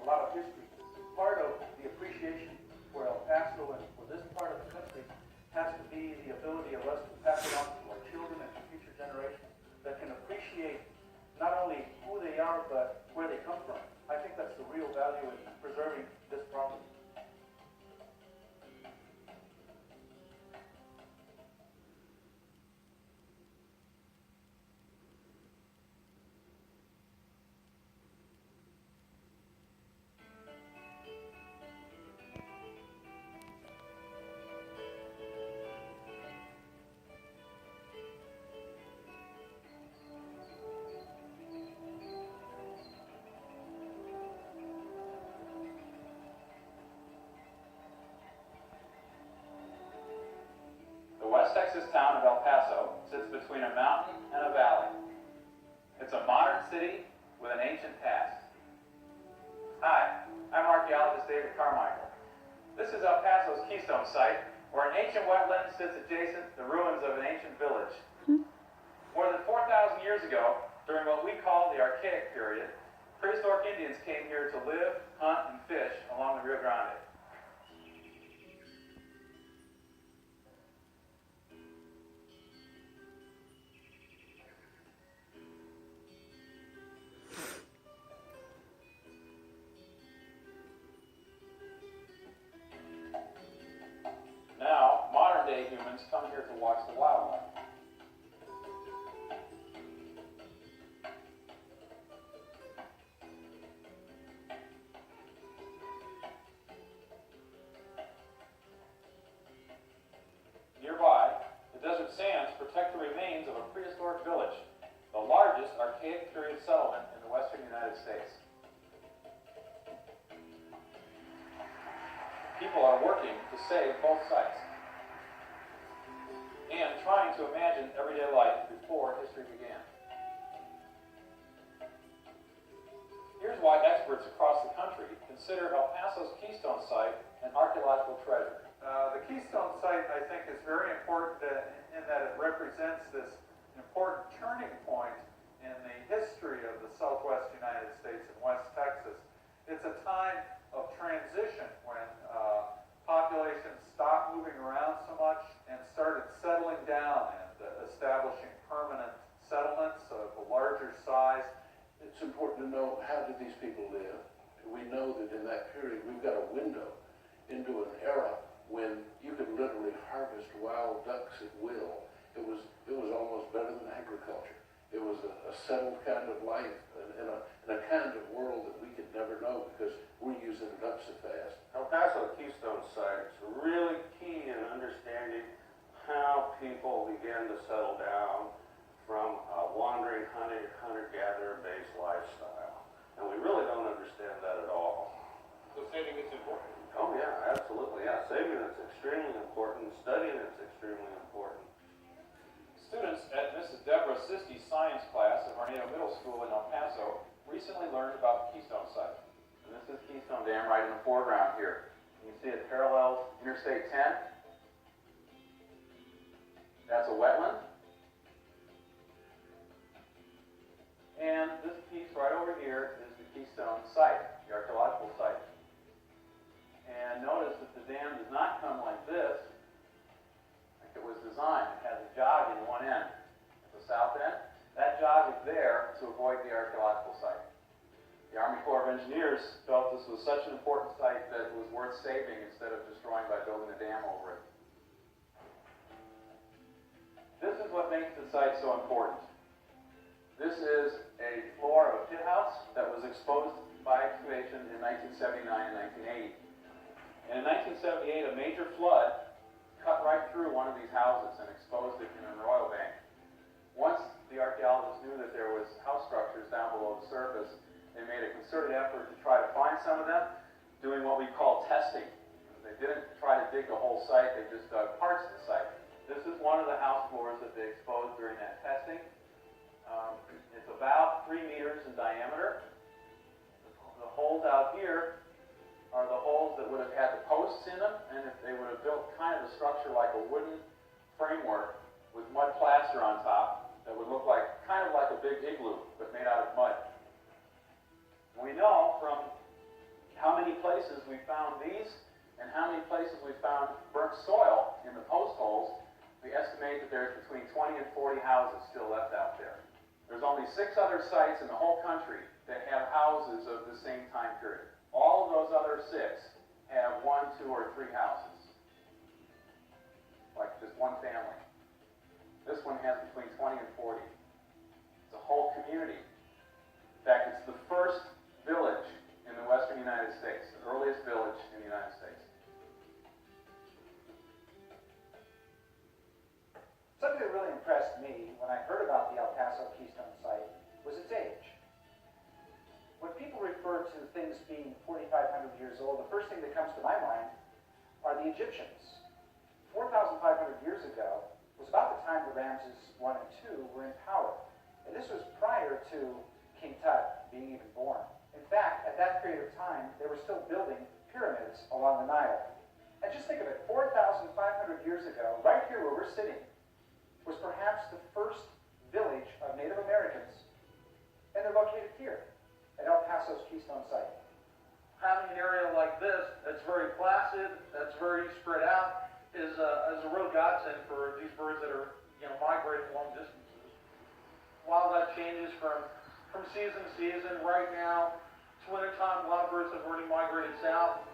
lot of history. Part of the appreciation for El Paso and for this part of the country has to be the ability of us to pass it on to our children and to future generations that can appreciate not only who they are, but where they come from. I think that's the real value in preserving this property. The West Texas town of El Paso sits between a mountain and a valley. It's a modern city with an ancient past. Hi, I'm archaeologist David Carmichael. This is El Paso's Keystone site, where an ancient wetland sits adjacent to the ruins of an ancient village. More than 4,000 years ago, during what we call the Archaic period, prehistoric Indians came here to live, hunt, and fish along the Rio Grande. Now, modern-day humans come here to watch the wildlife. Nearby, the desert sands protect the remains of a prehistoric village, the largest archaic period settlement in the western United States. People are working to save both sites and trying to imagine everyday life before history began. Here's why experts across the country consider El Paso's Keystone site an archaeological treasure. The Keystone site, I think, is very important in that it represents this important turning point in the history of the Southwest United States and West Texas. It's a time of transition when populations stopped moving around so much and started settling down and establishing permanent settlements of a larger size. It's important to know, how did these people live? We know that in that period we've got a window into an era when you could literally harvest wild ducks at will. It was almost better than agriculture. It was a settled kind of life in a kind of world that we could never know because we're using it up so fast. El Paso Keystone site is really key in understanding how people began to settle down from a wandering hunter-gatherer based lifestyle. And we really don't understand that at all. So saving is important. Oh yeah, absolutely. Yeah, saving it's extremely important. Studying it's extremely important. Students at Mrs. Deborah Sisti's science class at Marnado Middle School in El Paso recently learned about the Keystone site. And this is Keystone Dam right in the foreground here. You can see it parallels Interstate 10. That's a wetland. And this piece right over here is the Keystone site, the archaeological site. And notice that the dam does not come like this, like it was designed. It has a jog in one end. At the south end, that jog is there to avoid the archaeological site. The Army Corps of Engineers felt this was such an important site that it was worth saving instead of destroying by building a dam over it. This is what makes the site so important. This is a floor of a pit house that was exposed by excavation in 1979 and 1980. And in 1978, a major flood cut right through one of these houses and exposed it in an oil bank. Once the archaeologists knew that there was house structures down below the surface, they made a concerted effort to try to find some of them, doing what we call testing. They didn't try to dig the whole site, they just dug parts of the site. This is one of the house floors that they exposed during that testing. It's about 3 meters in diameter. The holes out here are the holes that would have had the posts in them, and if they would have built kind of a structure like a wooden framework with mud plaster on top that would look like kind of like a big igloo, but made out of mud. We know from how many places we found these and how many places we found burnt soil in the post holes, we estimate that there's between 20 and 40 houses still left out there. There's only 6 other sites in the whole country that have houses of the same time period. All of those other 6 have 1, 2, or 3 houses, like just one family. This one has between 20 and 40. It's a whole community. In fact, it's the first village in the western United States, the earliest village in the United States. Something that really impressed me when I heard about the El Paso Keystone site was its age. When people refer to things being 4,500 years old, the first thing that comes to my mind are the Egyptians. 4,500 years ago was about the time the Ramses I and II were in power. And this was prior to King Tut being even born. In fact, at that period of time, they were still building pyramids along the Nile. And just think of it, 4,500 years ago, right here where we're sitting, was perhaps the first village of Native Americans, and they're located here at El Paso's Keystone site. Having an area like this that's very placid, that's very spread out, is a real godsend for these birds that are migrating long distances. While that changes from season to season, right now it's wintertime. A lot of birds have already migrated south,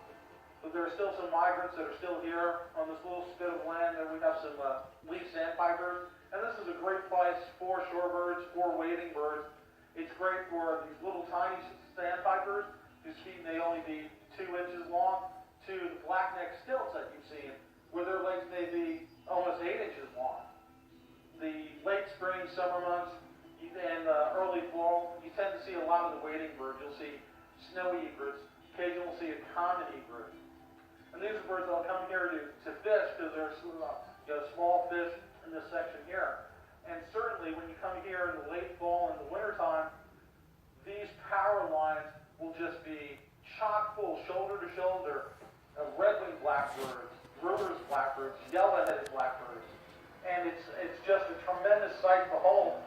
but there are still some migrants that are still here on this little spit of land. And we have some leaf sandpipers, and this is a great place for shorebirds, for wading birds. It's great for these little tiny sandpipers whose feet may only be 2 inches long, to the black-necked stilts that you've seen, where their legs may be almost 8 inches long. The late spring, summer months, and early fall, you tend to see a lot of the wading birds. You'll see snowy egrets. Occasionally you'll see a common egret. And these are birds that will come here to fish because there's small fish in this section here. And certainly when you come here in the late fall and the winter time, these power lines will just be chock full, shoulder to shoulder, of red-winged blackbirds, Ruger's blackbirds, yellow-headed blackbirds. And it's just a tremendous sight to behold.